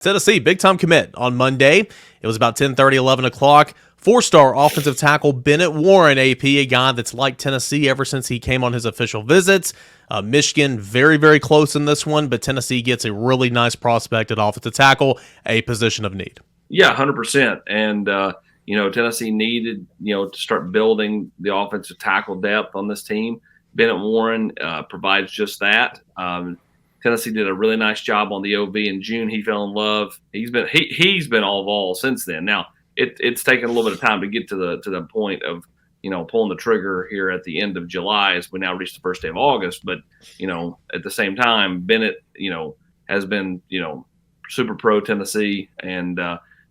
Tennessee, big-time commit on Monday. It was about 10:30, 11 o'clock. Four-star offensive tackle Bennett Warren, AP, a guy that's liked Tennessee ever since he came on his official visits. Michigan, very, very close in this one, but Tennessee gets a really nice prospect at offensive tackle, a position of need. Yeah, 100%. And, Tennessee needed, to start building the offensive tackle depth on this team. Bennett Warren provides just that. Tennessee did a really nice job on the OV in June. He fell in love. He's been all since then. Now it's taken a little bit of time to get to the point of pulling the trigger here at the end of July as we now reach the first day of August. But at the same time, Bennett has been super pro Tennessee and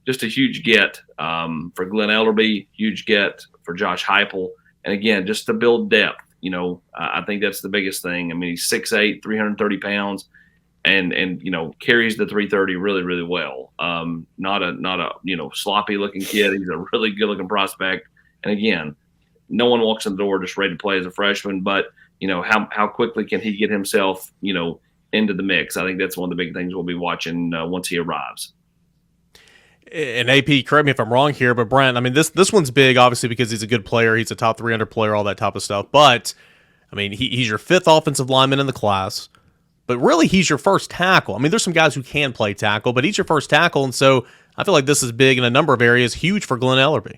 just a huge get for Glen Elarbee, huge get for Josh Heupel, and again just to build depth. I think that's the biggest thing. I mean, he's 6'8", 330 pounds, and carries the 330 really, really well. Not a sloppy looking kid. He's a really good looking prospect. And again, no one walks in the door just ready to play as a freshman. But how quickly can he get himself into the mix? I think that's one of the big things we'll be watching once he arrives. And AP, correct me if I'm wrong here, but Brent, I mean, this one's big, obviously, because he's a good player. He's a top 300 player, all that type of stuff. But, I mean, he's your fifth offensive lineman in the class. But really, he's your first tackle. I mean, there's some guys who can play tackle, but he's your first tackle. And so I feel like this is big in a number of areas, huge for Glen Elarbee.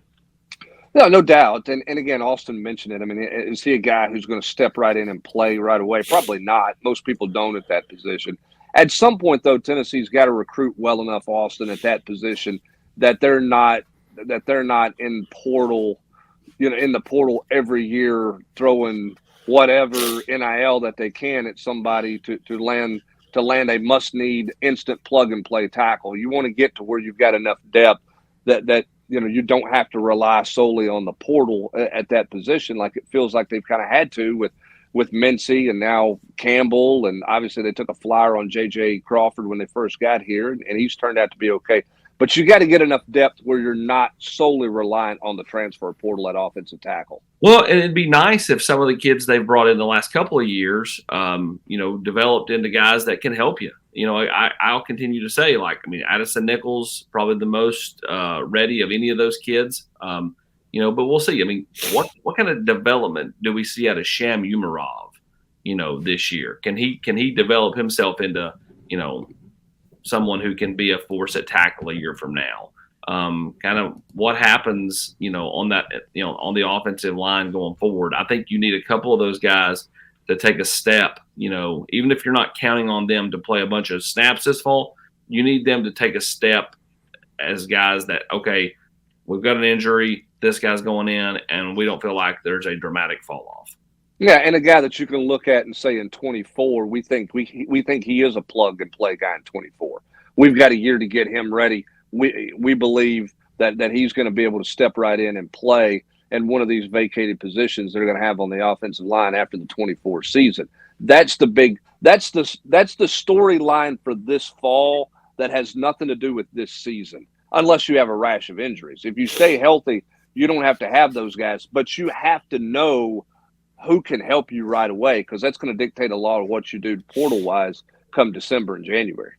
No doubt. And again, Austin mentioned it. I mean, is he a guy who's going to step right in and play right away? Probably not. Most people don't at that position. At some point, though, Tennessee's got to recruit well enough, Austin, at that position that they're not in portal, in the portal every year throwing whatever NIL that they can at somebody to land a must-need instant plug-and-play tackle. You want to get to where you've got enough depth that you don't have to rely solely on the portal at that position, like it feels like they've kind of had to with Mincy and now Campbell, and obviously they took a flyer on J.J. Crawford when they first got here, and he's turned out to be okay. But you got to get enough depth where you're not solely reliant on the transfer portal at offensive tackle. Well, and it'd be nice if some of the kids they've brought in the last couple of years, developed into guys that can help you. I'll continue to say, Addison Nichols, probably the most ready of any of those kids. But we'll see. I mean, what kind of development do we see out of Sham Umarov, this year? Can he develop himself into, someone who can be a force at tackle a year from now? Kind of what happens, on that, on the offensive line going forward. I think you need a couple of those guys to take a step, even if you're not counting on them to play a bunch of snaps this fall, you need them to take a step as guys that, okay, we've got an injury, this guy's going in, and we don't feel like there's a dramatic fall off. Yeah, and a guy that you can look at and say in 24, we think he is a plug and play guy in 24. We've got a year to get him ready. We believe that he's going to be able to step right in and play in one of these vacated positions they're going to have on the offensive line after the 24 season. That's the storyline for this fall that has nothing to do with this season, unless you have a rash of injuries. If you stay healthy, you don't have to have those guys, but you have to know who can help you right away, because that's going to dictate a lot of what you do portal-wise come December and January.